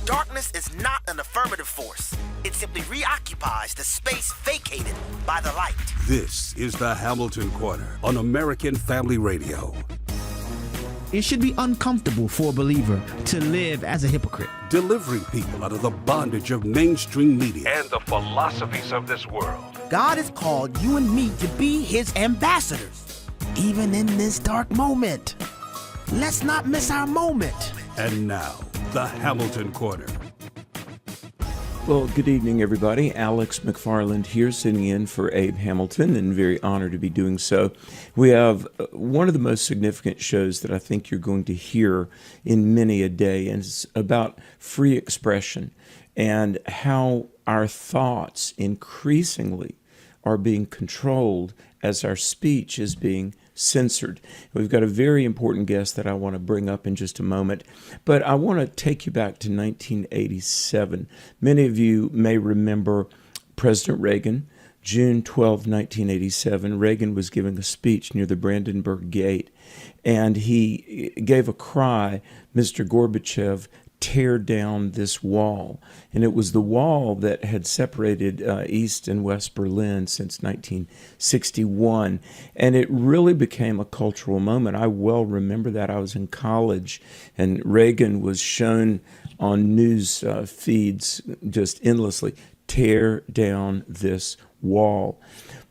Darkness is not an affirmative force. It simply reoccupies the space vacated by the light. This is the Hamilton Corner on American Family Radio. It should be uncomfortable for a believer to live as a hypocrite. Delivering people out of the bondage of mainstream media and the philosophies of this world. God has called you and me to be his ambassadors, even in this dark moment. Let's not miss our moment. And now, the Hamilton Corner. Well, good evening, everybody. Alex McFarland here, sitting in for Abe Hamilton, and very honored to be doing so. We have one of the most significant shows that I think you're going to hear in many a day, and it's about free expression and how our thoughts increasingly are being controlled as our speech is being censored. We've got a very important guest that I want to bring up in just a moment, but I want to take you back to 1987. Many of you may remember President Reagan. June 12, 1987, Reagan was giving a speech near the Brandenburg Gate, and he gave a cry, "Mr. Gorbachev, tear down this wall." And it was the wall that had separated East and West Berlin since 1961. And it really became a cultural moment. I well remember that. I was in college, and Reagan was shown on news feeds just endlessly, tear down this wall.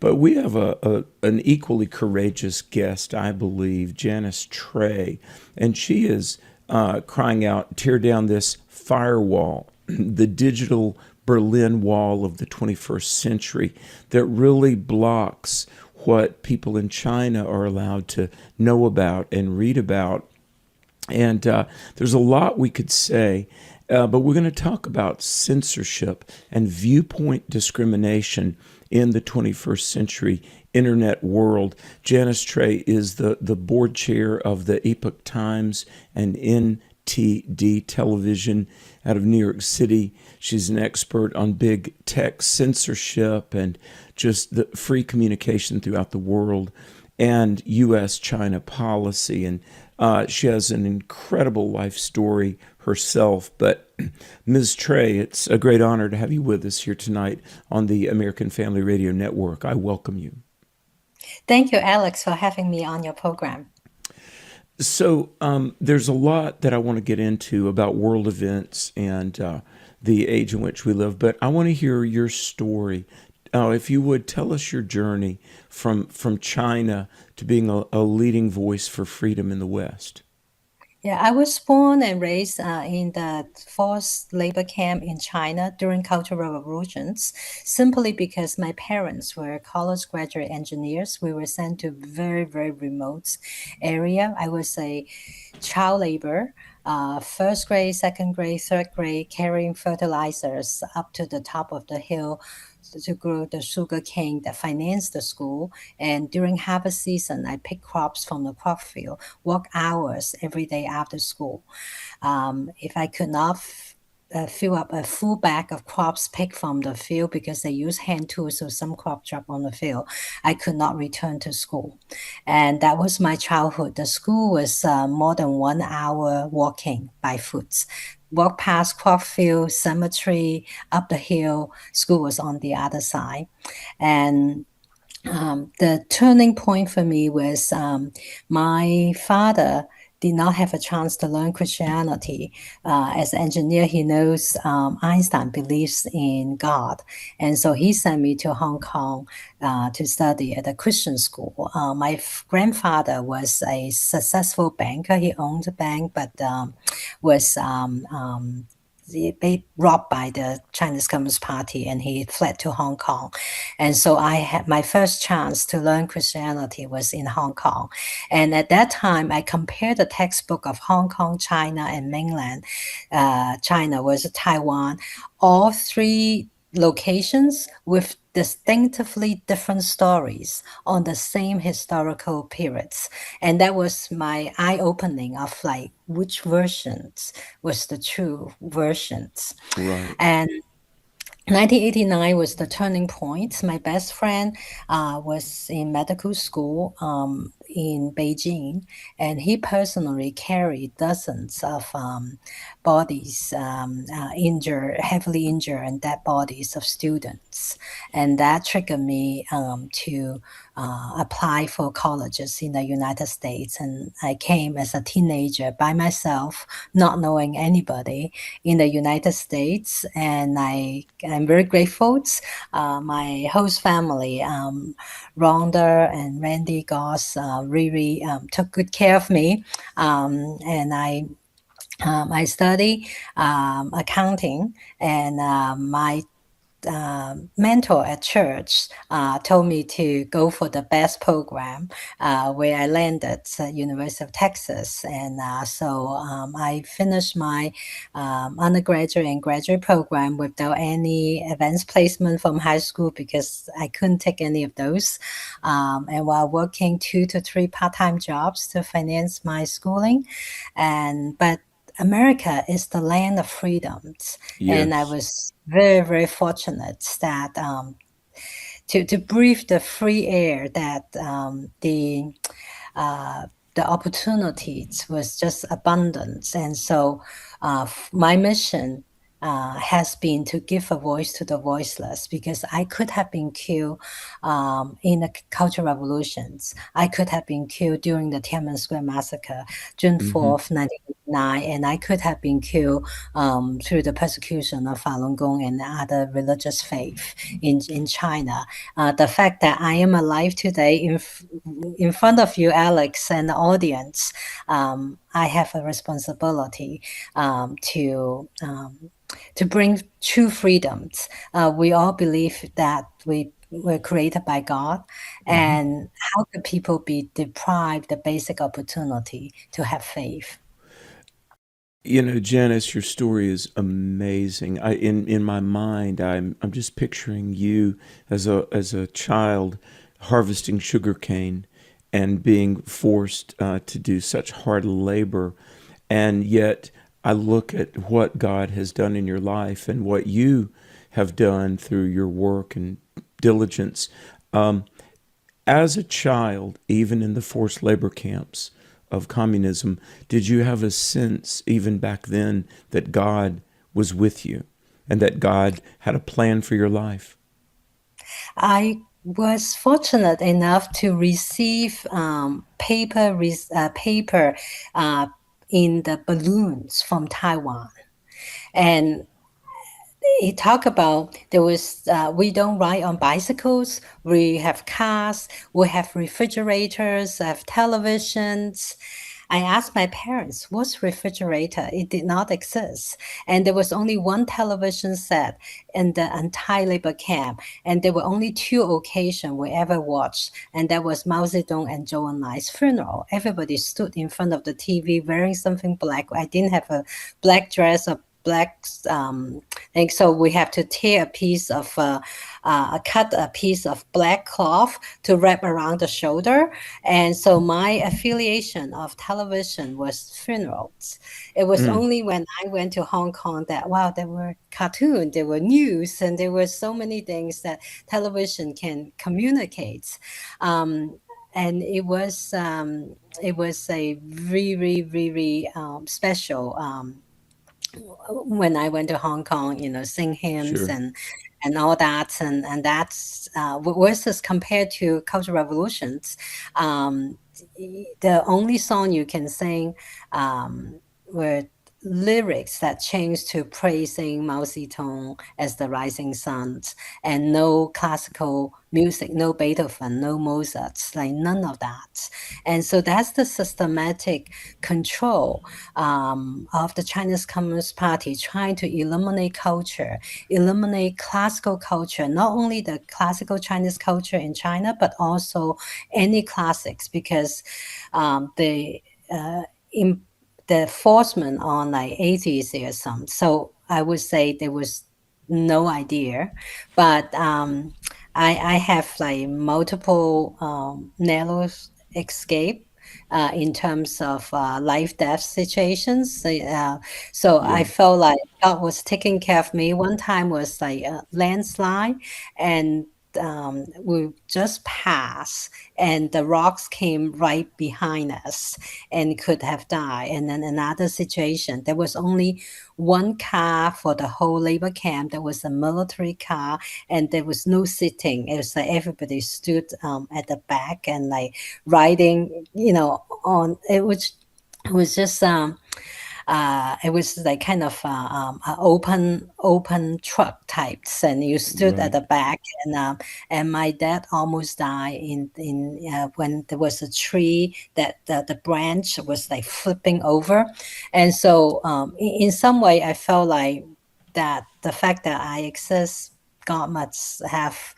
But we have an equally courageous guest, I believe, Janice Trey, and she is crying out, tear down this firewall, the digital Berlin Wall of the 21st century that really blocks what people in China are allowed to know about and read about. And there's a lot we could say, but we're going to talk about censorship and viewpoint discrimination in the 21st century internet world. Janice Trey is the board chair of the Epoch Times and NTD television out of New York City. She's an expert on big tech censorship and just the free communication throughout the world and U.S.-China policy. And she has an incredible life story herself. But Ms. Trey, it's a great honor to have you with us here tonight on the American Family Radio Network. I welcome you. Thank you, Alex, for having me on your program. So there's a lot that I want to get into about world events and the age in which we live, but I want to hear your story. If you would, tell us your journey from China to being a leading voice for freedom in the West. Yeah, I was born and raised in the forced labor camp in China during Cultural Revolutions, simply because my parents were college graduate engineers. We were sent to very, very remote area. I was a child labor, first grade, second grade, third grade, carrying fertilizers up to the top of the hill to grow the sugar cane that financed the school. And during harvest season, I pick crops from the crop field, work hours every day after school. If I could not fill up a full bag of crops picked from the field because they use hand tools, so some crop drop on the field, I could not return to school. And that was my childhood. The school was more than 1 hour walking by foot. Walk past crop field, cemetery, up the hill. School was on the other side. And the turning point for me was my father did not have a chance to learn Christianity. As an engineer, he knows Einstein believes in God. And so he sent me to Hong Kong to study at a Christian school. My grandfather was a successful banker. He owned a bank, but was robbed by the Chinese Communist Party, and he fled to Hong Kong. And so I had my first chance to learn Christianity was in Hong Kong. And at that time, I compared the textbook of Hong Kong, China, and mainland China was Taiwan. All three locations with distinctively different stories on the same historical periods. And that was my eye-opening of like which versions was the true versions. Right. And 1989 was the turning point. My best friend was in medical school in Beijing, and he personally carried dozens of bodies, heavily injured and dead bodies of students, and that triggered me to apply for colleges in the United States. And I came as a teenager by myself, not knowing anybody in the United States, and I'm very grateful. My host family, Rhonda and Randy Goss, really took good care of me, and I study accounting, and my mentor at church told me to go for the best program, where I landed at University of Texas. And so I finished my undergraduate and graduate program without any advanced placement from high school because I couldn't take any of those. And while working 2 to 3 part-time jobs to finance my schooling, but America is the land of freedoms, and I Yes. was very, very fortunate that to breathe the free air that the opportunities was just abundance. And so my mission has been to give a voice to the voiceless, because I could have been killed in the Cultural Revolutions. I could have been killed during the Tiananmen Square massacre, June Hmm. 4th, 1989, and I could have been killed through the persecution of Falun Gong and other religious faith in China. The fact that I am alive today in front of you, Alex, and the audience, I have a responsibility to bring true freedoms. We all believe that we were created by God, Hmm. and how could people be deprived the basic opportunity to have faith? You know, Janice, your story is amazing. In my mind, I'm just picturing you as a child harvesting sugarcane and being forced to do such hard labor, and yet I look at what God has done in your life and what you have done through your work and diligence. Um, as a child, even in the forced labor camps of communism, did you have a sense, even back then, that God was with you and that God had a plan for your life? I was fortunate enough to receive paper in the balloons from Taiwan, and he talked about there was we don't ride on bicycles, we have cars, we have refrigerators, have televisions. I asked my parents, what's refrigerator? It did not exist. And there was only one television set in the entire labor camp. And there were only 2 occasions we ever watched. And that was Mao Zedong and Zhou Enlai's funeral. Everybody stood in front of the TV wearing something black. I didn't have a black dress or black thing. So we have to tear a piece of cut a piece of black cloth to wrap around the shoulder. And so my affiliation of television was funerals. It was Mm, only when I went to Hong Kong that, wow, there were cartoons, there were news, and there were so many things that television can communicate. And it was a really, really special when I went to Hong Kong, sing hymns sure. and all that, and that's versus compared to Cultural Revolutions, um, the only song you can sing were lyrics that changed to praising Mao Zedong as the rising suns, and no classical music, no Beethoven, no Mozart, like none of that. And so that's the systematic control of the Chinese Communist Party trying to eliminate culture, eliminate classical culture, not only the classical Chinese culture in China, but also any classics, because the in the enforcement on like atheism. So I would say there was no idea, but I have like multiple narrow escape in terms of life death situations. So I Yeah. felt like God was taking care of me. One time was like a landslide, and we just passed, and the rocks came right behind us and could have died. And then another situation, there was only one car for the whole labor camp. There was a military car, and there was no sitting. It was like everybody stood at the back and like riding, on. It was just it was like kind of a open truck types, and you stood at the back, and my dad almost died in when there was a tree that the branch was like flipping over, and so in some way I felt like that the fact that I exist, God must have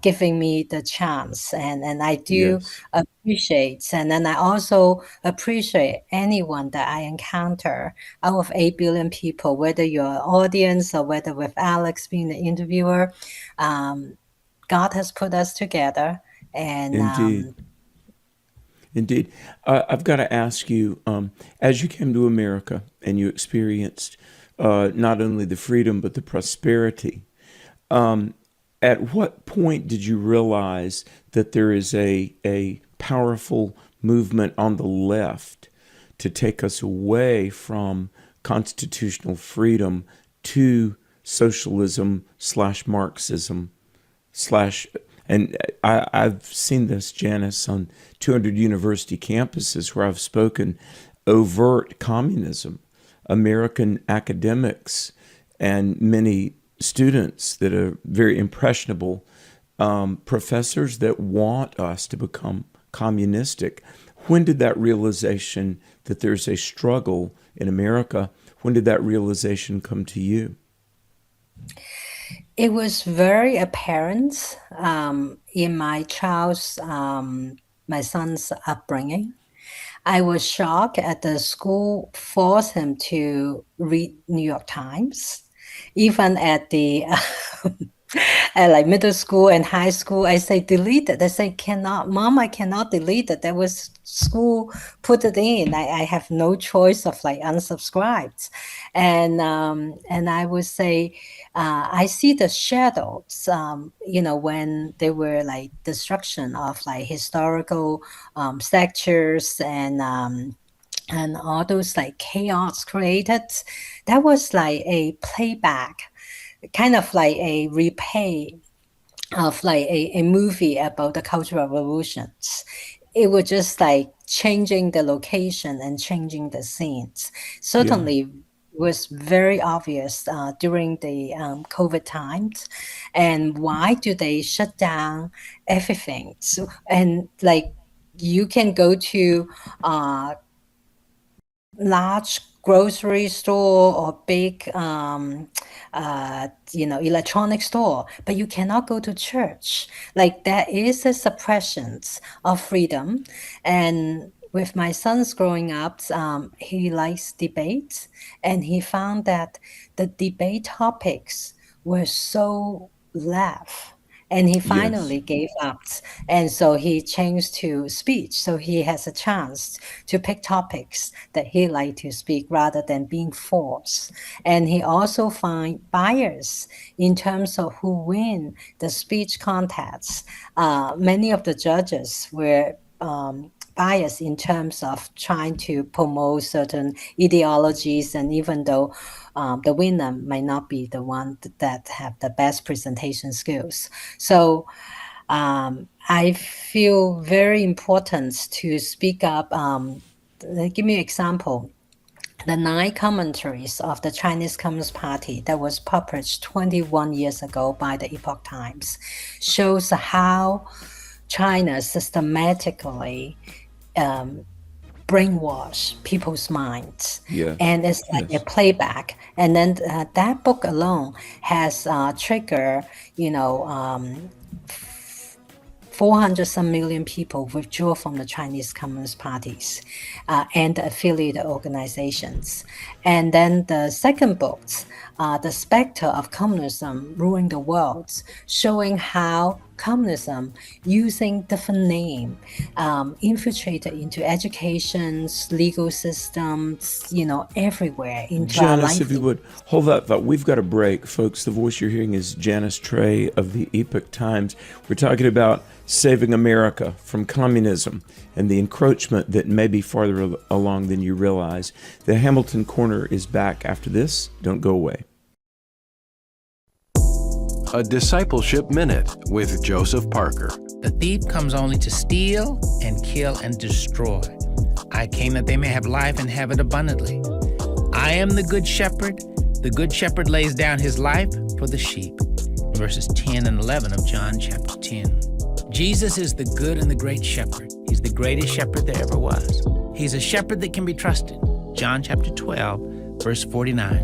giving me the chance, and I do Yes. appreciate, and then I also appreciate anyone that I encounter out of 8 billion people, whether you're an audience or whether with Alex being the interviewer. God has put us together, and Indeed. Indeed. I've got to ask you, as you came to America and you experienced not only the freedom but the prosperity, at what point did you realize that there is a powerful movement on the left to take us away from constitutional freedom to socialism / Marxism / and I've seen this, Janice, on 200 university campuses where I've spoken overt communism, American academics, and many students that are very impressionable, professors that want us to become communistic. When did that realization that there's a struggle in America, when did that realization come to you? it was very apparent in my son's upbringing. I was shocked at the school forced him to read New York Times. Even at the at like middle school and high school, I say delete it. They say cannot, Mom, I cannot delete it. That was school put it in. I have no choice of like unsubscribed, and I would say I see the shadows. When there were like destruction of like historical statues and all those like chaos created, that was like a playback, kind of like a replay of like a movie about the Cultural Revolutions. It was just like changing the location and changing the scenes. Yeah. Certainly was very obvious during the COVID times. And why do they shut down everything? So, and like you can go to large grocery store or big electronic store, but you cannot go to church. Like there is a suppression of freedom. And with my sons growing up, he likes debates, and he found that the debate topics were so left, and he Yes. finally gave up, and so he changed to speech, so he has a chance to pick topics that he liked to speak rather than being forced. And he also find bias in terms of who win the speech contests. Many of the judges were biased in terms of trying to promote certain ideologies, and even though the winner might not be the one that have the best presentation skills. So I feel very important to speak up. Give me an example. The 9 commentaries of the Chinese Communist Party that was published 21 years ago by the Epoch Times shows how China systematically brainwash people's minds. Yeah. And it's like Yes. a playback. And then that book alone has triggered, 400 some million people withdrew from the Chinese Communist parties and the affiliated organizations. And then the second book, The Spectre of Communism Ruling the World, showing how communism using different name infiltrated into educations, legal systems, everywhere into our Janice, if you livelihood. would, hold that thought. We've got a break. Folks, the voice you're hearing is Janice Trey of the Epoch Times. We're talking about saving America from communism and the encroachment that may be farther along than you realize. The Hamilton Corner is back after this. Don't go away. A Discipleship Minute with Joseph Parker. The thief comes only to steal and kill and destroy. I came that they may have life and have it abundantly. I am the good shepherd. The good shepherd lays down his life for the sheep. Verses 10 and 11 of John chapter 10. Jesus is the good and the great shepherd. He's the greatest shepherd there ever was. He's a shepherd that can be trusted. John chapter 12, verse 49.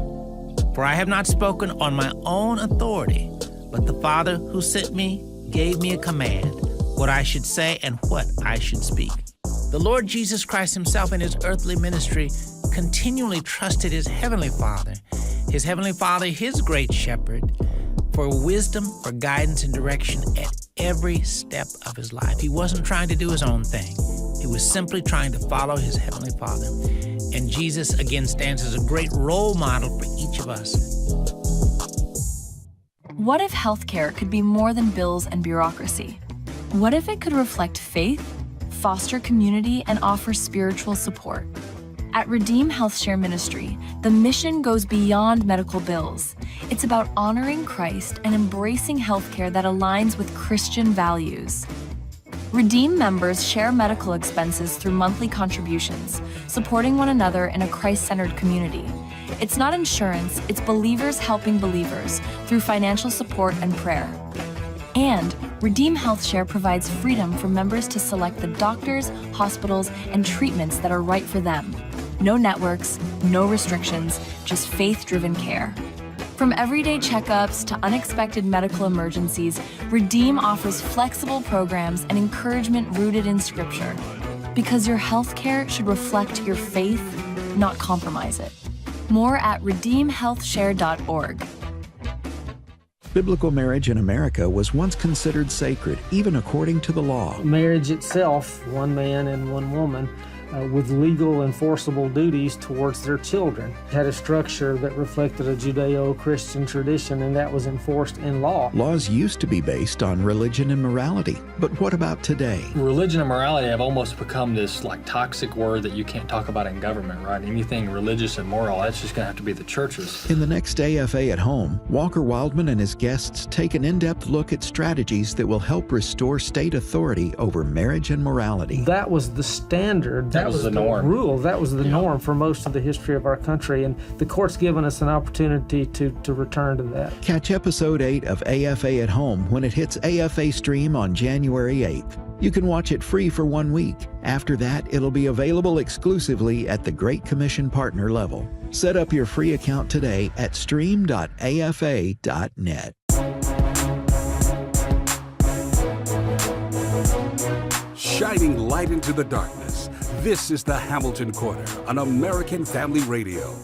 For I have not spoken on my own authority, but the Father who sent me gave me a command, what I should say and what I should speak. The Lord Jesus Christ himself in his earthly ministry continually trusted his heavenly Father, his great shepherd, for wisdom, for guidance and direction at every step of his life. He wasn't trying to do his own thing. He was simply trying to follow his heavenly Father. And Jesus, again, stands as a great role model for each of us. What if healthcare could be more than bills and bureaucracy? What if it could reflect faith, foster community, and offer spiritual support? At Redeem HealthShare Ministry, the mission goes beyond medical bills. It's about honoring Christ and embracing healthcare that aligns with Christian values. Redeem members share medical expenses through monthly contributions, supporting one another in a Christ-centered community. It's not insurance, it's believers helping believers through financial support and prayer. And Redeem HealthShare provides freedom for members to select the doctors, hospitals, and treatments that are right for them. No networks, no restrictions, just faith-driven care. From everyday checkups to unexpected medical emergencies, Redeem offers flexible programs and encouragement rooted in Scripture. Because your healthcare should reflect your faith, not compromise it. More at redeemhealthshare.org. Biblical marriage in America was once considered sacred, even according to the law. Marriage itself, one man and one woman, with legal enforceable duties towards their children, had a structure that reflected a Judeo-Christian tradition, and that was enforced in law. Laws used to be based on religion and morality, but what about today? Religion and morality have almost become this toxic word that you can't talk about in government, right? Anything religious and moral, that's just going to have to be the churches. In the next AFA at Home, Walker Wildman and his guests take an in-depth look at strategies that will help restore state authority over marriage and morality. That was the standard. That was the norm. Rule. That was the norm for most of the history of our country, and the court's given us an opportunity to return to that. Catch Episode 8 of AFA at Home when it hits AFA Stream on January 8th. You can watch it free for 1 week. After that, it'll be available exclusively at the Great Commission partner level. Set up your free account today at stream.afa.net. Shining light into the darkness. This is the Hamilton Corner on American Family Radio.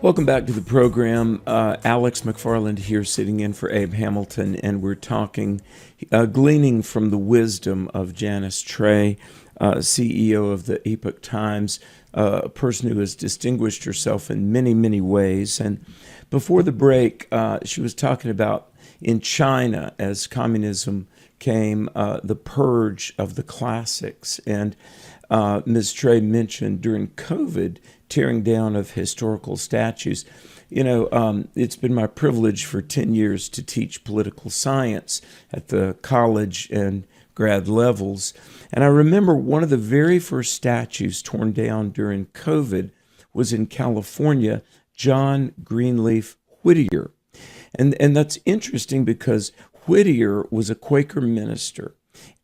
Welcome back to the program. Alex McFarland here sitting in for Abe Hamilton, and we're talking, gleaning from the wisdom of Janice Trey, CEO of the Epoch Times, a person who has distinguished herself in many, many ways. And before the break, she was talking about in China, as communism came, the purge of the classics. And Ms. Trey mentioned during COVID, tearing down of historical statues. It's been my privilege for 10 years to teach political science at the college and grad levels. And I remember one of the very first statues torn down during COVID was in California, John Greenleaf Whittier. And that's interesting because Whittier was a Quaker minister,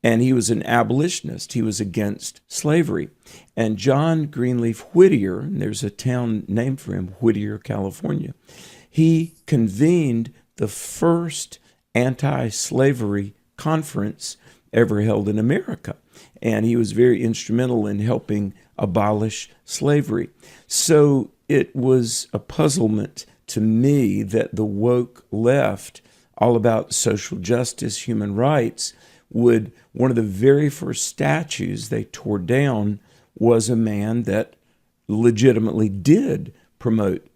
and he was an abolitionist. He was against slavery. And John Greenleaf Whittier, and there's a town named for him, Whittier, California, he convened the first anti-slavery conference ever held in America. And he was very instrumental in helping abolish slavery. So it was a puzzlement to me that the woke left all about social justice, human rights, would one of the very first statues they tore down was a man that legitimately did promote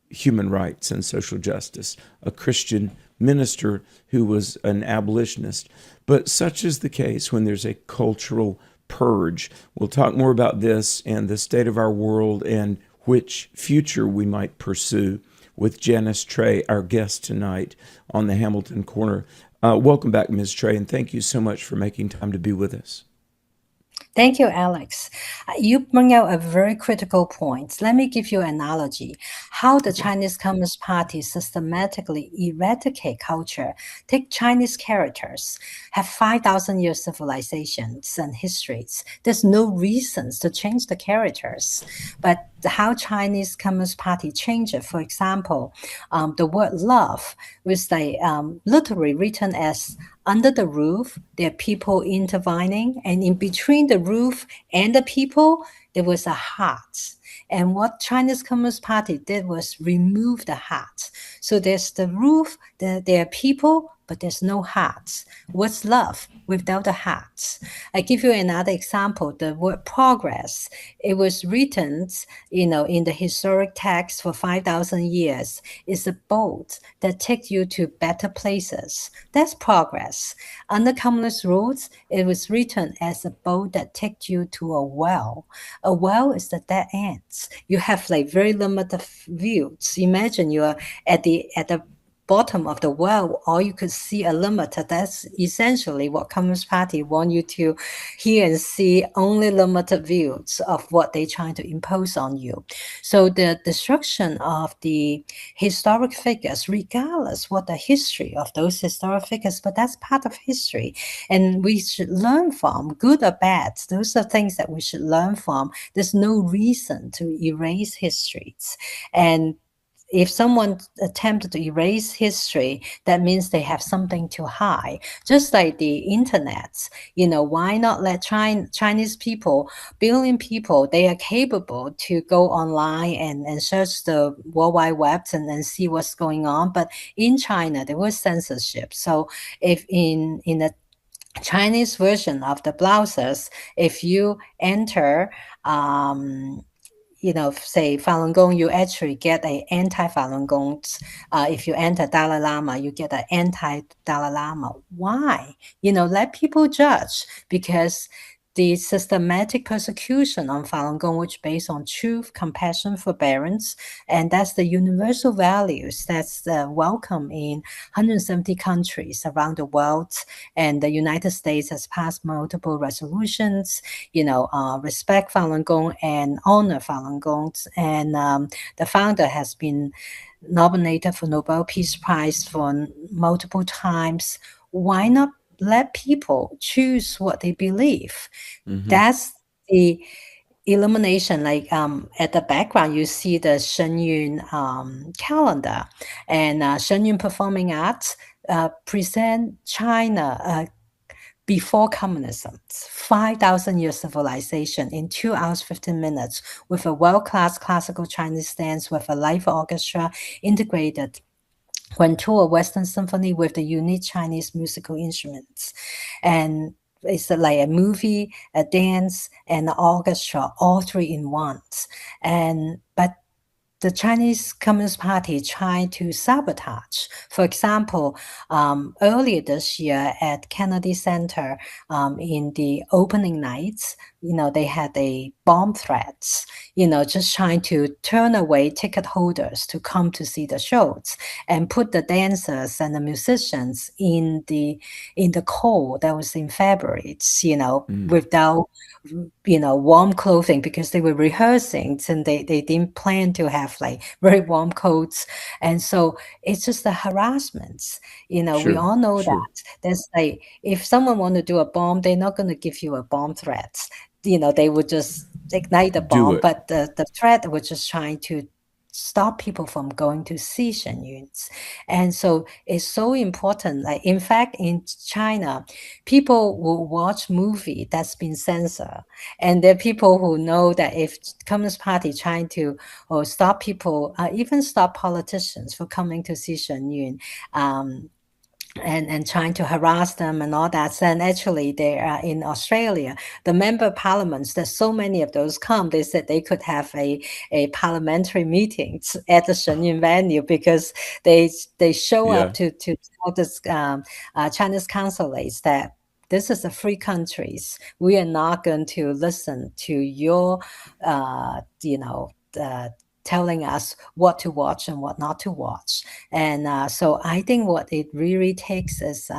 human rights and social justice, a Christian minister who was an abolitionist. But such is the case when there's a cultural purge. We'll talk more about this and the state of our world and which future we might pursue with Janice Trey, our guest tonight on the Hamilton Corner. Welcome back, Ms. Trey, and thank you so much for making time to be with us. Thank you, Alex. You bring out a very critical point. Let me give you an analogy. How the Chinese Communist Party systematically eradicate culture. Take Chinese characters, have 5,000 years civilizations and histories. There's no reasons to change the characters. But how Chinese Communist Party change it, for example, the word love was literally written as under the roof, there are people intertwining, and in between the roof and the people, there was a heart. And what Chinese Communist Party did was remove the heart. So there's the roof, there are people, but there's no heart. What's love without the heart? I give you another example, the word progress. It was written, in the historic text for 5,000 years. It's a boat that takes you to better places. That's progress. Under communist rules, it was written as a boat that takes you to a well. A well is the dead ends. You have very limited views. Imagine you are at the bottom of the well, all you could see a limiter. That's essentially what Communist Party want you to hear and see, only limited views of what they're trying to impose on you. So the destruction of the historic figures, regardless what the history of those historic figures, but that's part of history. And we should learn from, good or bad. Those are things that we should learn from. There's no reason to erase histories. And if someone attempted to erase history, that means they have something to hide. Just like the internet, why not let Chinese people, billion people, they are capable to go online and search the World Wide Web and see what's going on. But in China, there was censorship. So if in the Chinese version of the browsers, if you enter say Falun Gong, you actually get an anti-Falun Gong. If you enter Dalai Lama, you get an anti-Dalai Lama. Why? Let people judge, because the systematic persecution on Falun Gong, which based on truth, compassion, forbearance, and that's the universal values that's welcome in 170 countries around the world. And the United States has passed multiple resolutions, respect Falun Gong and honor Falun Gong. And the founder has been nominated for Nobel Peace Prize for multiple times. Why not let people choose what they believe? Mm-hmm. That's the elimination. At the background, you see the Shenyun calendar, and Shenyun Performing Arts present China before communism, 5,000 years civilization in 2 hours, 15 minutes, with a world-class classical Chinese dance, with a live orchestra integrated, when to a Western symphony with the unique Chinese musical instruments. And it's like a movie, a dance, and an orchestra, all three in one. But the Chinese Communist Party tried to sabotage. For example, earlier this year at Kennedy Center, in the opening nights, they had a bomb threats, just trying to turn away ticket holders to come to see the shows, and put the dancers and the musicians in the cold. That was in February, without warm clothing, because they were rehearsing and they didn't plan to have very warm coats. And so it's just the harassments. Sure, we all know that there's if someone want to do a bomb, they're not going to give you a bomb threat. They would just ignite the bomb, but the threat was just trying to stop people from going to see Shenyuns. And so it's so important. In fact, in China, people will watch movie that's been censored. And there are people who know that if Communist Party trying to stop people, even stop politicians from coming to see Shenyun, and trying to harass them and all that. And actually, they are in Australia. The member parliaments, there's so many of those come. They said they could have a parliamentary meetings at the Shenyang venue because they show Yeah. up to tell this Chinese consulates that this is a free countries. We are not going to listen to your, telling us what to watch and what not to watch. And so I think what it really takes is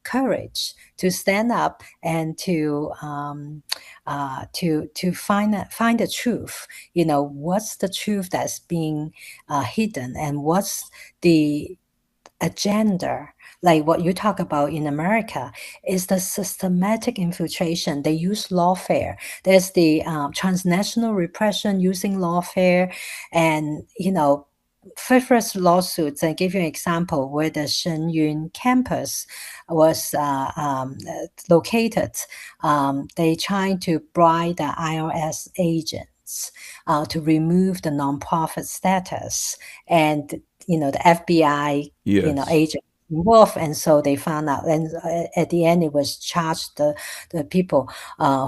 courage to stand up and to find the truth. What's the truth that's being hidden, and what's the agenda, like what you talk about in America, is the systematic infiltration. They use lawfare. There's the transnational repression using lawfare, and frivolous lawsuits. I give you an example where the Shenyang campus was located. They trying to bribe the IRS agents to remove the nonprofit status, and the FBI Yes. agent involved, and so they found out, and at the end it was charged the people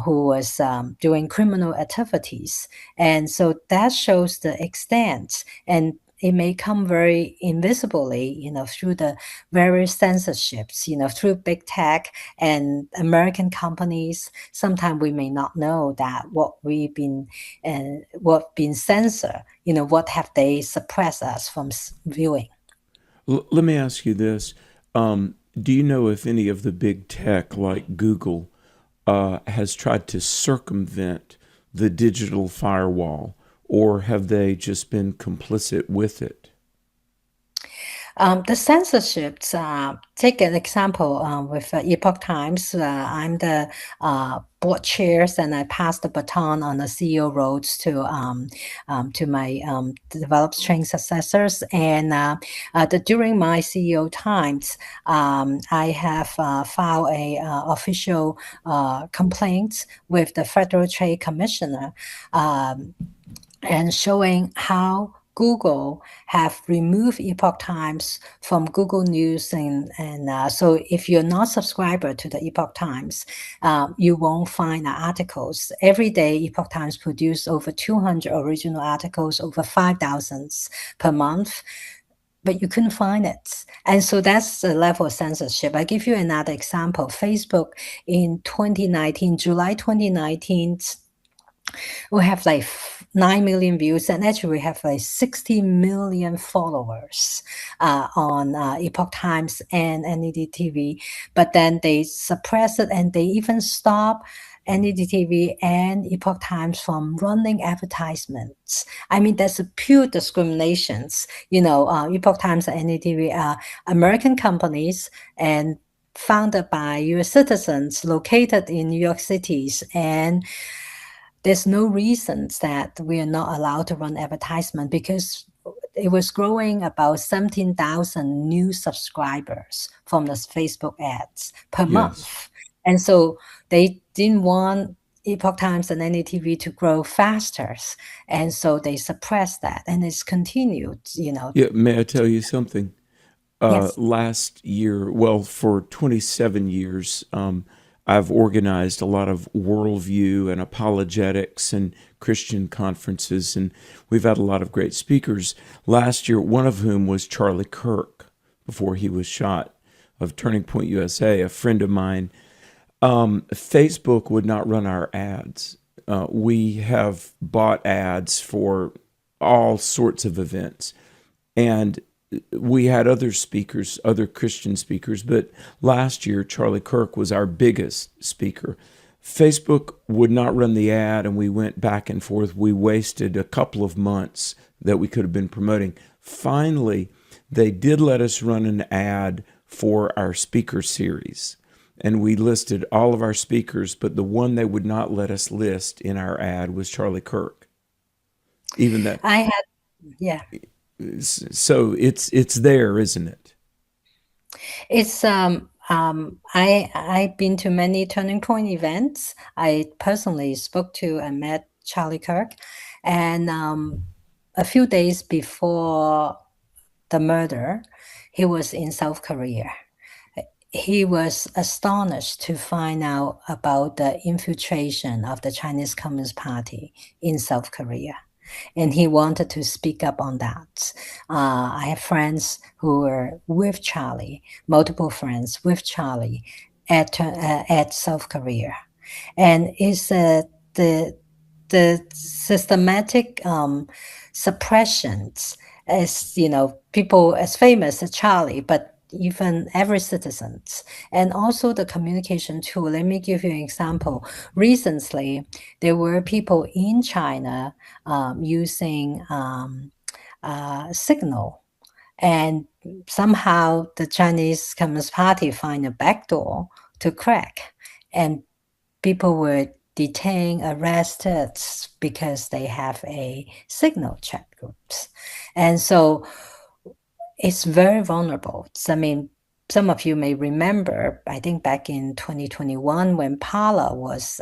who was doing criminal activities. And so that shows the extent, and it may come very invisibly, through the various censorships, through big tech and American companies. Sometimes we may not know that what been censored, what have they suppressed us from viewing. Let me ask you this. Do you know if any of the big tech like Google has tried to circumvent the digital firewall, or have they just been complicit with it? The censorships, take an example with Epoch Times. I'm the board chairs, and I pass the baton on the CEO roles to my developed trained successors. And during my CEO times, I have filed a official complaint with the Federal Trade Commissioner, and showing how Google have removed Epoch Times from Google News, and so if you're not subscriber to the Epoch Times, you won't find the articles. Every day, Epoch Times produce over 200 original articles, over 5,000 per month, but you couldn't find it. And so that's the level of censorship. I give you another example. Facebook in 2019, July 2019, we have like 9 million views, and actually we have like 60 million followers on Epoch Times and NTD TV. But then they suppress it, and they even stop NTD TV and Epoch Times from running advertisements. I mean, that's a pure discriminations. Epoch Times and NTD TV are American companies and founded by U.S. citizens located in New York cities, and there's no reasons that we are not allowed to run advertisement, because it was growing about 17,000 new subscribers from the Facebook ads per month. And so they didn't want Epoch Times and NTV to grow faster. And so they suppressed that, and it's continued, Yeah, may I tell you something? Yes. Last year, well, for 27 years, I've organized a lot of worldview and apologetics and Christian conferences, and we've had a lot of great speakers. Last year, one of whom was Charlie Kirk, before he was shot, of Turning Point USA, a friend of mine. Facebook would not run our ads. We have bought ads for all sorts of events, and we had other speakers, other Christian speakers, but last year, Charlie Kirk was our biggest speaker. Facebook would not run the ad, and we went back and forth. We wasted a couple of months that we could have been promoting. Finally, they did let us run an ad for our speaker series, and we listed all of our speakers, but the one they would not let us list in our ad was Charlie Kirk. Even that. Yeah. So it's there, isn't it? It's I've been to many Turning Point events. I personally spoke to and met Charlie Kirk, and a few days before the murder, he was in South Korea. he was astonished to find out about the infiltration of the Chinese Communist Party in South Korea. And he wanted to speak up on that. I have friends who were with Charlie, multiple friends with Charlie at South Korea. And it's the systematic suppressions, as people as famous as Charlie, but even every citizens, and also the communication tool. Let me give you an example. Recently, there were people in China using Signal, and somehow the Chinese Communist Party find a backdoor to crack, and people were detained, arrested because they have a Signal chat groups. And so it's very vulnerable. I mean, some of you may remember, I think back in 2021 when Parler was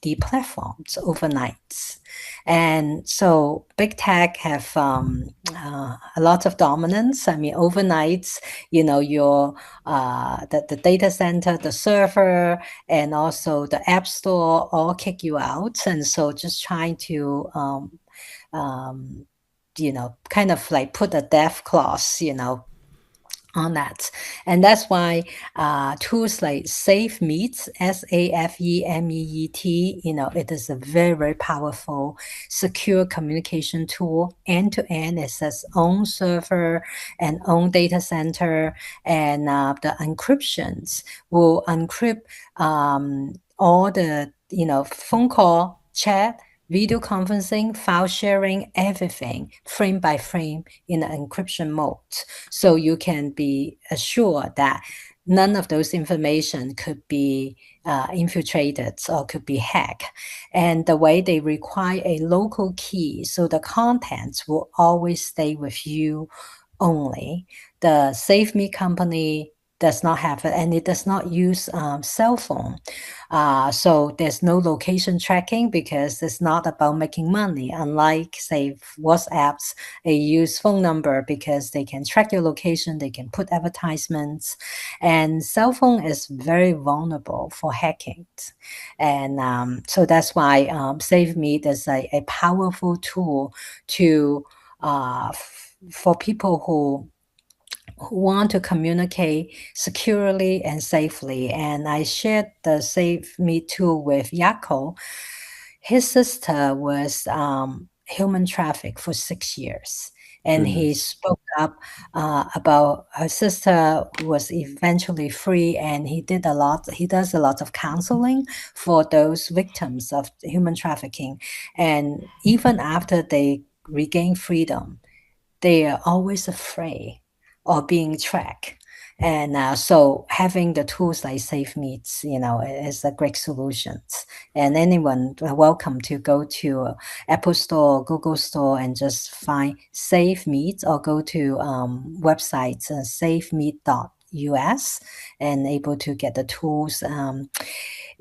deplatformed overnight. And so big tech have a lot of dominance. I mean, overnight, your the data center, the server, and also the app store all kick you out. And so just trying to kind of like put a death clause, on that. And that's why tools like SafeMeet, SAFEMEET, it is a very, very powerful, secure communication tool. End-to-end, it says own server and own data center, and the encryptions will encrypt all the, phone call, chat, video conferencing, file sharing, everything frame by frame in the encryption mode. So you can be assured that none of those information could be infiltrated or could be hacked. And the way they require a local key, so the contents will always stay with you only. The SafeMe company does not have it, and it does not use cell phone. So there's no location tracking because it's not about making money. Unlike, say, WhatsApps, they use phone number because they can track your location, they can put advertisements. And cell phone is very vulnerable for hacking. And so that's why SafeMe is a powerful tool to for people who want to communicate securely and safely. And I shared the SafeMe tool with Yako. His sister was human trafficked for 6 years. And he spoke up about her sister was eventually free, and he does a lot of counseling for those victims of human trafficking. And even after they regain freedom, they are always afraid of being tracked. And so having the tools like SafeMeet, is a great solution. And anyone are welcome to go to Apple Store or Google Store and just find SafeMeet, or go to websites safemeet.us and able to get the tools.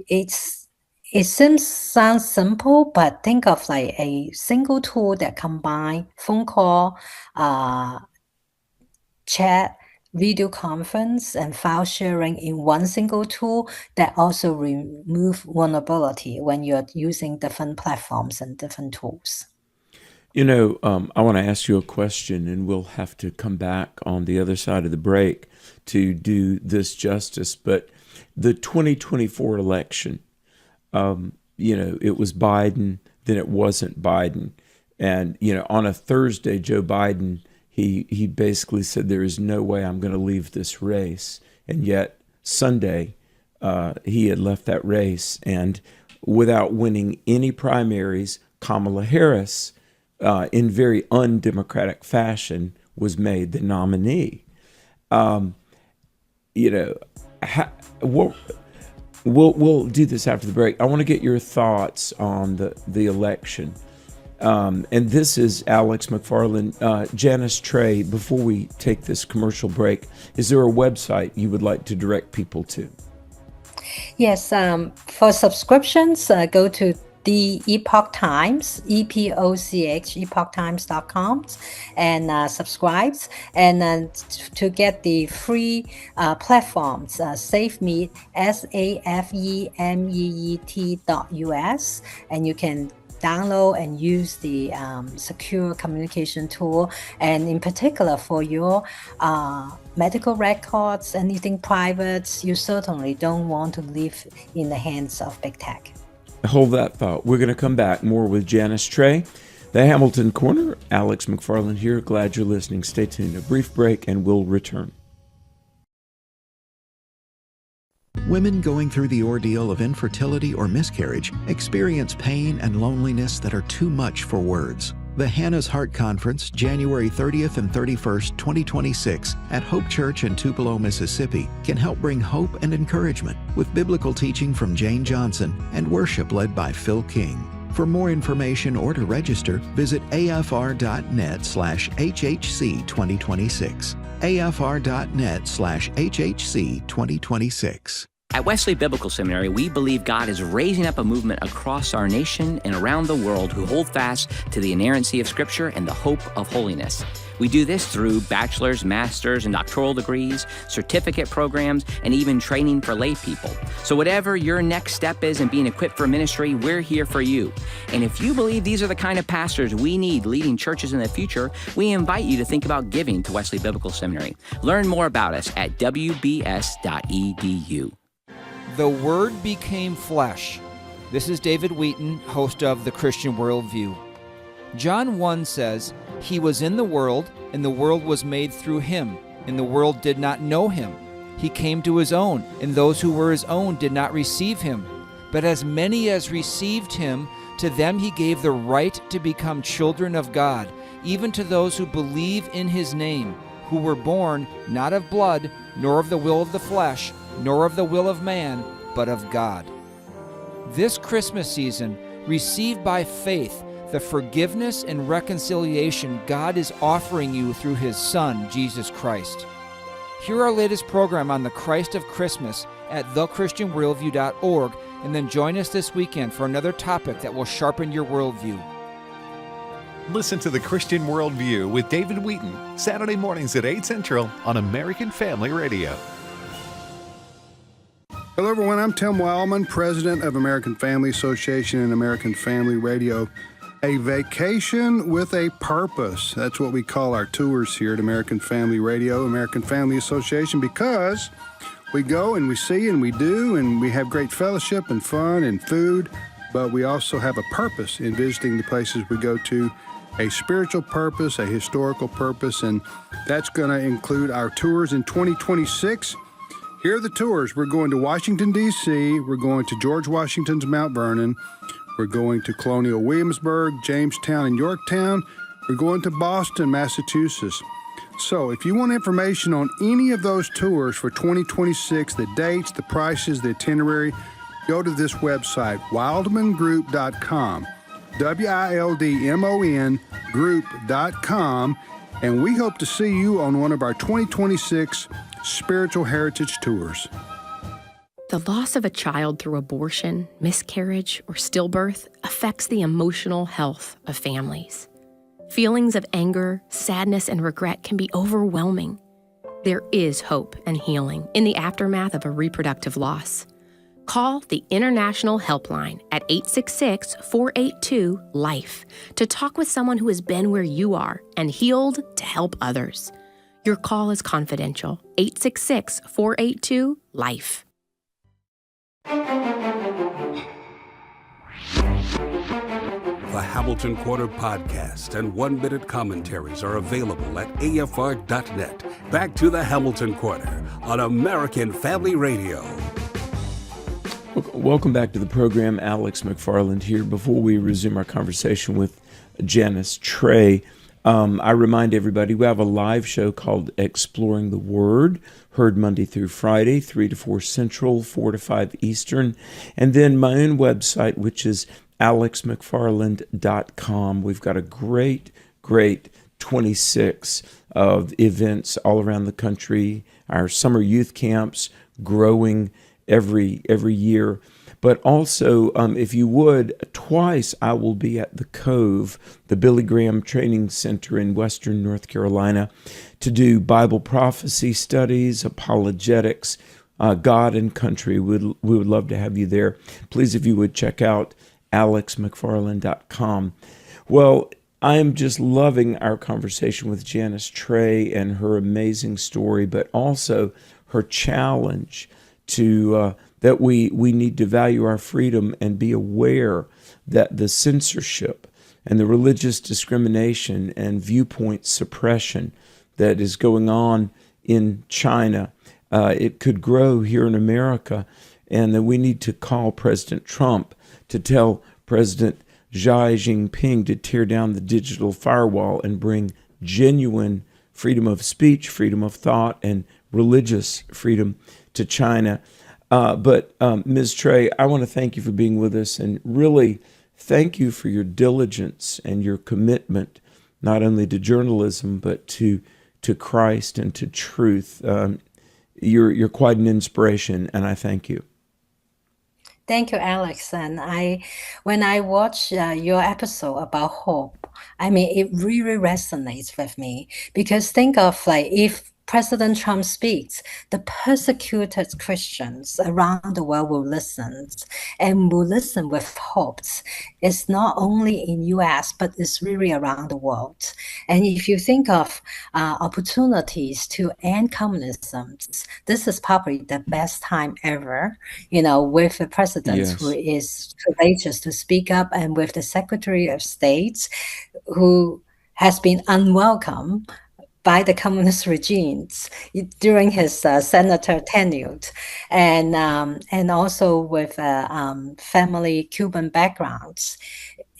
It sounds simple, but think of like a single tool that combine phone call, chat, video conference, and file sharing in one single tool that also remove vulnerability when you're using different platforms and different tools. I want to ask you a question, and we'll have to come back on the other side of the break to do this justice. But the 2024 election, it was Biden, then it wasn't Biden. And, on a Thursday, Joe Biden, he basically said, there is no way I'm going to leave this race. And yet Sunday, he had left that race. And without winning any primaries, Kamala Harris, in very undemocratic fashion, was made the nominee. We'll do this after the break. I want to get your thoughts on the election. And this is Alex McFarland. Janice Trey, before we take this commercial break, is there a website you would like to direct people to? Yes, for subscriptions, go to the Epoch Times, EPOCH, epochtimes.com, and subscribes. And to get the free platforms, SafeMeet, SAFEMEET.us, and you can download and use the secure communication tool, and in particular for your medical records, anything private, you certainly don't want to leave in the hands of big tech. Hold that thought. We're going to come back more with Janice Trey. The Hamilton Corner, Alex McFarland here. Glad you're listening. Stay tuned. A brief break and we'll return. Women going through the ordeal of infertility or miscarriage experience pain and loneliness that are too much for words. The Hannah's Heart Conference, January 30th and 31st, 2026, at Hope Church in Tupelo, Mississippi, can help bring hope and encouragement with biblical teaching from Jane Johnson and worship led by Phil King. For more information or to register, visit afr.net/HHC 2026. afr.net/HHC 2026. At Wesley Biblical Seminary, we believe God is raising up a movement across our nation and around the world who hold fast to the inerrancy of Scripture and the hope of holiness. We do this through bachelor's, master's, and doctoral degrees, certificate programs, and even training for lay people. So whatever your next step is in being equipped for ministry, we're here for you. And if you believe these are the kind of pastors we need leading churches in the future, we invite you to think about giving to Wesley Biblical Seminary. Learn more about us at wbs.edu. The Word became flesh. This is David Wheaton, host of The Christian Worldview. John 1 says, "He was in the world, and the world was made through him, and the world did not know him. He came to his own, and those who were his own did not receive him. But as many as received him, to them he gave the right to become children of God, even to those who believe in his name, who were born not of blood, nor of the will of the flesh, nor of the will of man, but of God." This Christmas season, receive by faith the forgiveness and reconciliation God is offering you through his Son, Jesus Christ. Hear our latest program on the Christ of Christmas at thechristianworldview.org, and then join us this weekend for another topic that will sharpen your worldview. Listen to The Christian Worldview with David Wheaton, Saturday mornings at 8 Central on American Family Radio. Hello, everyone. I'm Tim Wildman, president of American Family Association and American Family Radio. A vacation with a purpose. That's what we call our tours here at American Family Radio, American Family Association, because we go and we see and we do, and we have great fellowship and fun and food, but we also have a purpose in visiting the places we go to, a spiritual purpose, a historical purpose, and that's going to include our tours in 2026. Here are the tours. We're going to Washington, D.C. We're going to George Washington's Mount Vernon. We're going to Colonial Williamsburg, Jamestown, and Yorktown. We're going to Boston, Massachusetts. So if you want information on any of those tours for 2026, the dates, the prices, the itinerary, go to this website, wildmangroup.com, WILDMON group.com, and we hope to see you on one of our 2026 Spiritual Heritage Tours. The loss of a child through abortion, miscarriage, or stillbirth affects the emotional health of families. Feelings of anger, sadness, and regret can be overwhelming. There is hope and healing in the aftermath of a reproductive loss. Call the International Helpline at 866-482-LIFE to talk with someone who has been where you are and healed to help others. Your call is confidential. 866-482-LIFE. The Hamilton Quarter podcast and one-minute commentaries are available at afr.net. Back to the Hamilton Quarter on American Family Radio. Welcome back to the program. Alex McFarland here. Before we resume our conversation with Janice Trey, I remind everybody we have a live show called Exploring the Word, heard Monday through Friday, 3 to 4 Central, 4 to 5 Eastern. And then my own website, which is alexmcfarland.com. We've got a great 26 of events all around the country. Our summer youth camps growing every year. But also, if you would, twice I will be at the Cove, the Billy Graham Training Center in Western North Carolina, to do Bible prophecy studies, apologetics, God and country. We would love to have you there. Please, if you would, check out alexmcfarland.com. Well, I am just loving our conversation with Janice Trey and her amazing story, but also her challenge to that we need to value our freedom and be aware that the censorship and the religious discrimination and viewpoint suppression that is going on in China, it could grow here in America, and that we need to call President Trump to tell President Xi Jinping to tear down the digital firewall and bring genuine freedom of speech, freedom of thought, and religious freedom to China. But Ms. Trey, I want to thank you for being with us, and really thank you for your diligence and your commitment, not only to journalism, but to Christ and to truth. You're quite an inspiration, and I thank you. Thank you, Alex. And when I watch your episode about hope, I mean, it really resonates with me, because think of like if President Trump speaks, the persecuted Christians around the world will listen, and will listen with hopes. It's not only in US, but it's really around the world. And if you think of opportunities to end communism, this is probably the best time ever, with a president who is courageous to speak up, and with the Secretary of State who has been unwelcome by the communist regimes during his senator tenure, and also with family Cuban backgrounds.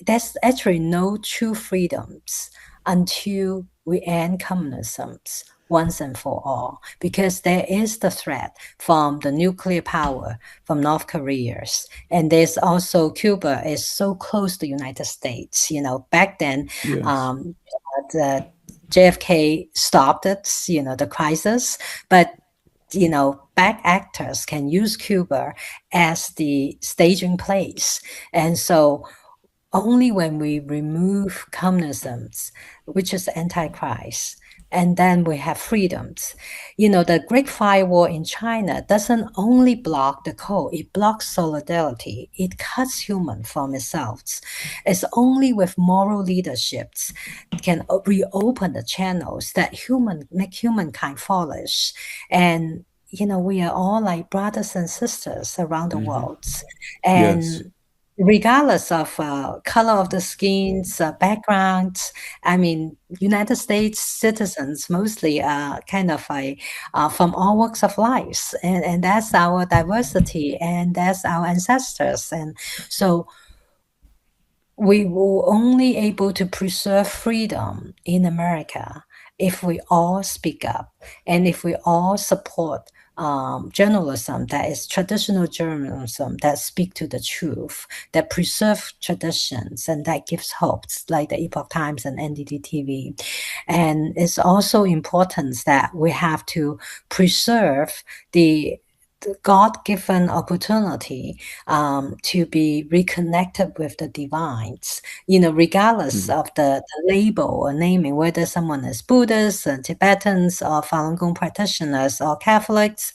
There's actually no true freedoms until we end communism once and for all, because there is the threat from the nuclear power from North Korea, and there's also Cuba is so close to the United States. Back then, the JFK stopped it, the crisis, but bad actors can use Cuba as the staging place. And so only when we remove communism, which is antichrist, and then we have freedoms. The Great Firewall in China doesn't only block the code, it blocks solidarity. It cuts human from itself. It's only with moral leaderships can reopen the channels that make humankind flourish. And, we are all like brothers and sisters around the world. And regardless of color of the skin's background, I mean, United States citizens mostly are kind of from all walks of life, and that's our diversity, and that's our ancestors. And so we will only able to preserve freedom in America if we all speak up, and if we all support journalism that is traditional journalism that speak to the truth, that preserve traditions, and that gives hopes, like the Epoch Times and NTD TV. And it's also important that we have to preserve the God-given opportunity to be reconnected with the divines, regardless of the label or naming, whether someone is Buddhist, Tibetans, or Falun Gong practitioners, or Catholics,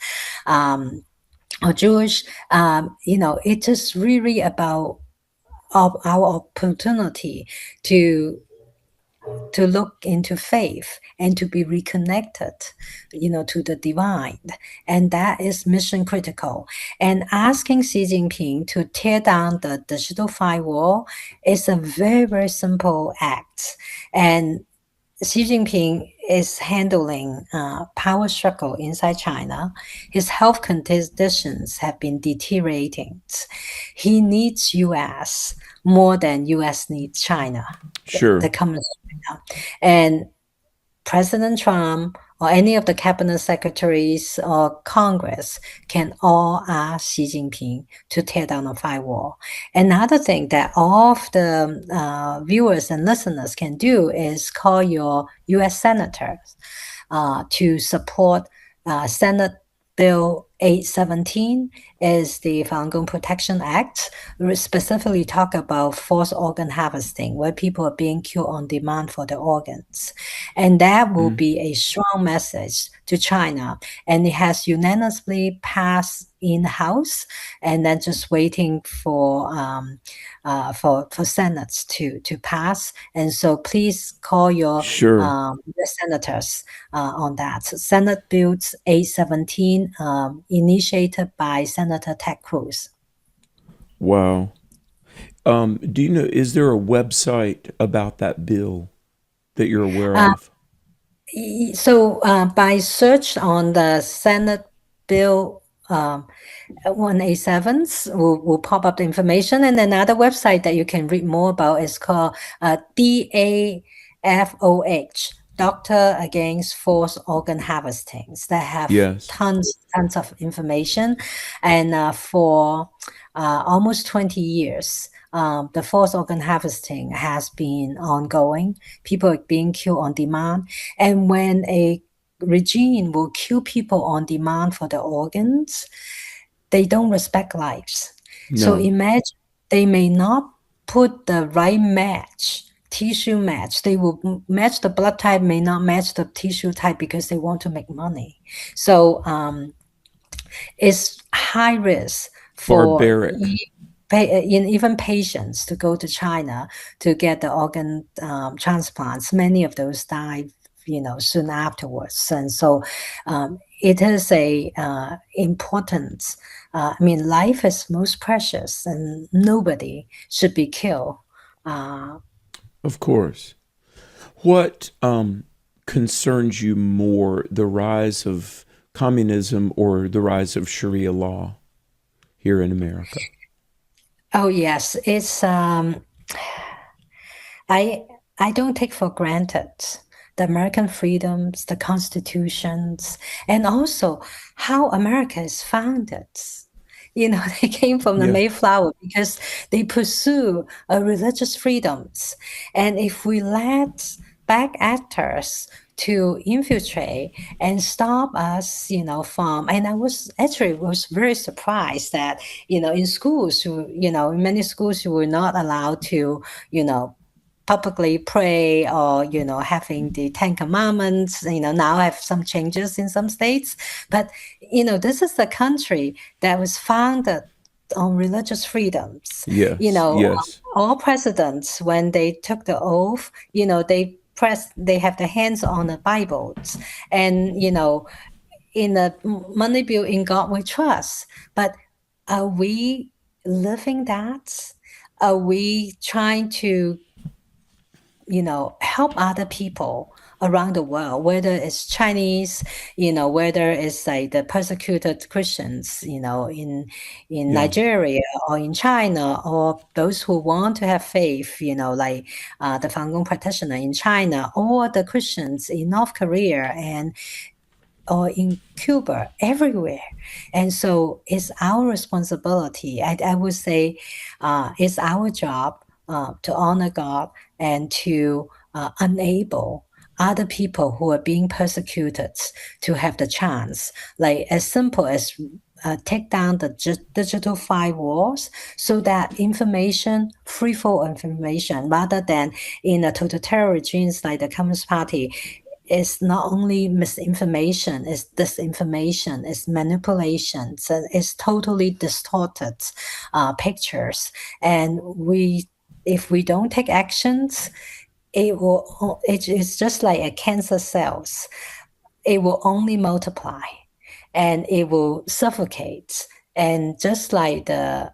or Jewish. It is really about our opportunity to look into faith and to be reconnected, to the divine. And that is mission critical. And asking Xi Jinping to tear down the digital firewall is a very, very simple act. And Xi Jinping is handling power struggle inside China. His health conditions have been deteriorating. He needs U.S. more than U.S. needs China. Sure. The communist China. And President Trump or any of the cabinet secretaries or Congress can all ask Xi Jinping to tear down the firewall. Another thing that all of the viewers and listeners can do is call your U.S. senators to support Senate Bill 817 is the Falun Gong Protection Act, which specifically talk about forced organ harvesting, where people are being killed on demand for their organs. And that will be a strong message to China. And it has unanimously passed in the House, and then just waiting for Senate to pass. And so please call your the senators on that. So Senate Bill 817, initiated by Senator Ted Cruz. Wow. Do you know, is there a website about that bill that you're aware of? So by search on the Senate Bill 187 will pop up the information. And another website that you can read more about is called DAFOH, Doctor Against Forced Organ Harvesting, that have tons of information. And for almost 20 years, the forced organ harvesting has been ongoing. People are being killed on demand. And when a regime will kill people on demand for the organs, they don't respect lives. No. So imagine they may not put the right tissue match. They will match the blood type, may not match the tissue type because they want to make money. So it's high risk for even patients to go to China to get the organ transplants. Many of those die, soon afterwards. And so it is a importance. Life is most precious, and nobody should be killed. Of course. What concerns you more, the rise of communism or the rise of Sharia law here in America? Oh yes, it's I don't take for granted the American freedoms, the constitutions, and also how America is founded. They came from the Mayflower because they pursue religious freedoms. And if we let bad actors to infiltrate and stop us, from, and I was very surprised that, in schools, in many schools, you were not allowed to, publicly pray or, having the 10 Commandments, now have some changes in some states. But, this is the country that was founded on religious freedoms. Yes. All presidents, when they took the oath, they have their hands on the Bibles. And, in the money bill, in God we trust. But are we living that? Are we trying to help other people around the world, whether it's Chinese, whether it's like the persecuted Christians, in Nigeria or in China, or those who want to have faith, like the Falun Gong practitioner in China, or the Christians in North Korea or in Cuba, everywhere. And so it's our responsibility. I would say it's our job to honor God and to enable other people who are being persecuted to have the chance, like as simple as take down the digital firewalls so that free flow of information, rather than in a totalitarian regimes like the Communist Party, it's not only misinformation, it's disinformation, it's manipulations, and it's totally distorted pictures. And if we don't take actions, it's just like a cancer cells. It will only multiply and it will suffocate. And just like the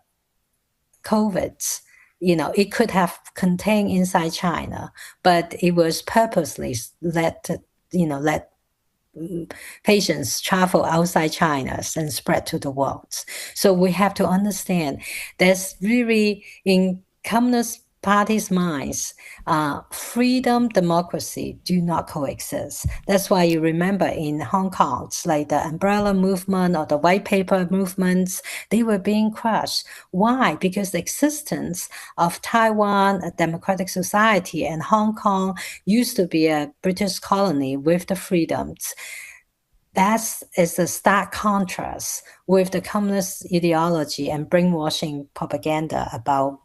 COVID, it could have contained inside China, but it was purposely let patients travel outside China and spread to the world. So we have to understand there's really in Communist Party's minds, freedom, democracy do not coexist. That's why you remember in Hong Kong, it's like the umbrella movement or the white paper movements, they were being crushed. Why? Because the existence of Taiwan, a democratic society, and Hong Kong used to be a British colony with the freedoms. that is a stark contrast with the communist ideology and brainwashing propaganda about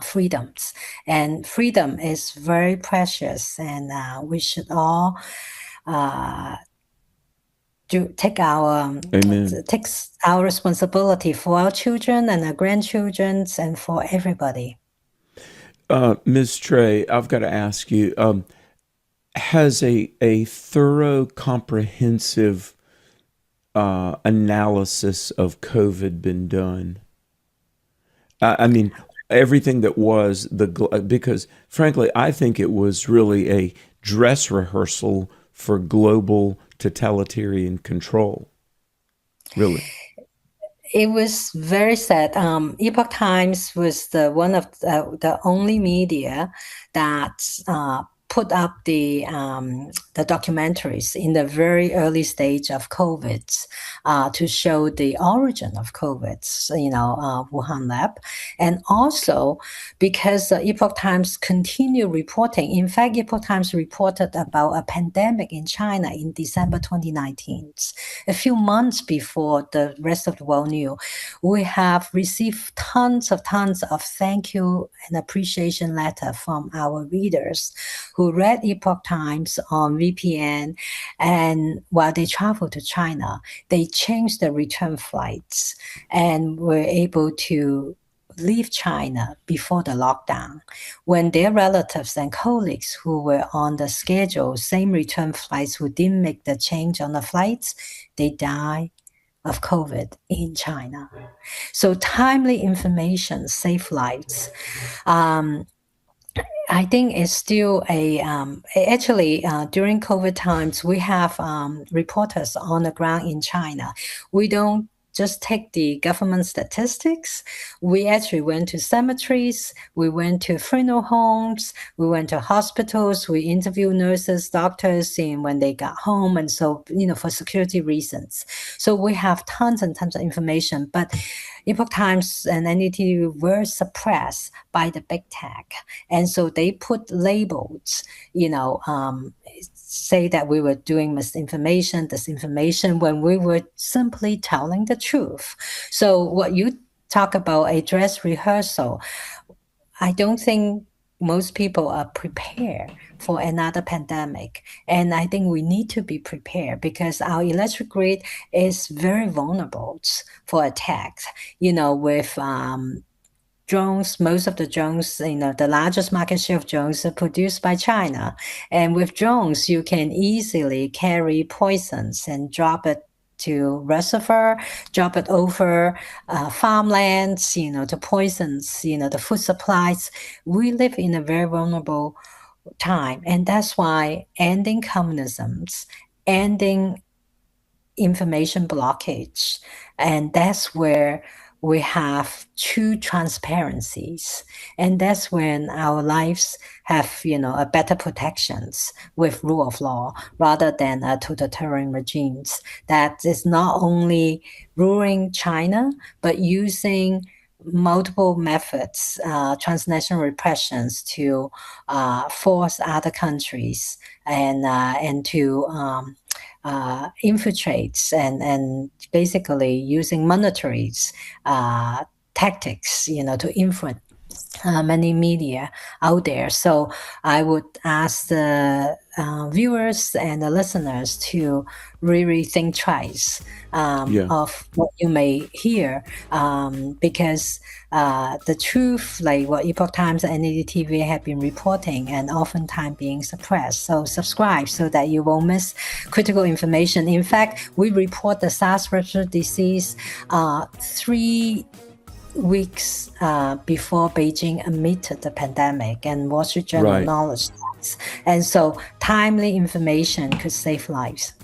freedoms. And freedom is very precious, and we should all take our responsibility for our children and our grandchildren and for everybody. Ms. Trey, I've got to ask you, has a thorough, comprehensive analysis of COVID been done? I mean, everything that was because frankly, I think it was really a dress rehearsal for global totalitarian control. Really. It was very sad. Epoch Times was one of the only media that put up the documentaries in the very early stage of COVID to show the origin of COVID, Wuhan lab. And also because Epoch Times continue reporting. In fact, Epoch Times reported about a pandemic in China in December 2019, a few months before the rest of the world knew. We have received tons of thank you and appreciation letter from our readers who read Epoch Times on VPN, and while they traveled to China, they changed the return flights and were able to leave China before the lockdown. When their relatives and colleagues who were on the schedule, same return flights, who didn't make the change on the flights, they died of COVID in China. So timely information save lives. I think it's still during COVID times, we have reporters on the ground in China. We don't just take the government statistics. We actually went to cemeteries, we went to funeral homes, we went to hospitals, we interviewed nurses, doctors when they got home, and so, for security reasons. So we have tons and tons of information, but Epoch Times and NTD were suppressed by the big tech. And so they put labels, say that we were doing misinformation, disinformation, when we were simply telling the truth. So what you talk about, a dress rehearsal, I don't think most people are prepared for another pandemic. And I think we need to be prepared because our electric grid is very vulnerable for attacks, with drones. Most of the drones, the largest market share of drones are produced by China. And with drones, you can easily carry poisons and drop it to reservoir, drop it over farmlands, to poisons, the food supplies. We live in a very vulnerable time. And that's why ending communism, ending information blockage, and that's where we have true transparencies. And that's when our lives have, a better protections with rule of law rather than totalitarian regimes that is not only ruling China, but using multiple methods, transnational repressions to force other countries and to infiltrates and basically using monetary tactics, to influence many media out there. So I would ask the viewers and the listeners to really think twice of what you may hear, because the truth, like what Epoch Times and NTD have been reporting and oftentimes being suppressed. So subscribe so that you won't miss critical information. In fact, we report the SARS respiratory disease 3 weeks before Beijing admitted the pandemic, and Wall Street Journal acknowledged that. And so timely information could save lives.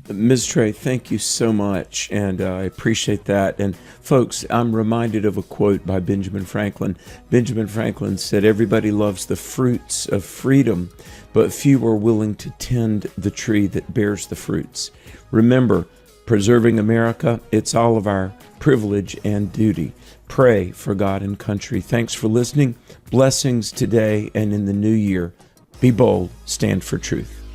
Ms. Trey, thank you so much, and I appreciate that. And folks, I'm reminded of a quote by Benjamin Franklin. Benjamin Franklin said, "Everybody loves the fruits of freedom, but few are willing to tend the tree that bears the fruits." Remember, preserving America, it's all of our privilege and duty. Pray for God and country. Thanks for listening. Blessings today and in the new year. Be bold. Stand for truth.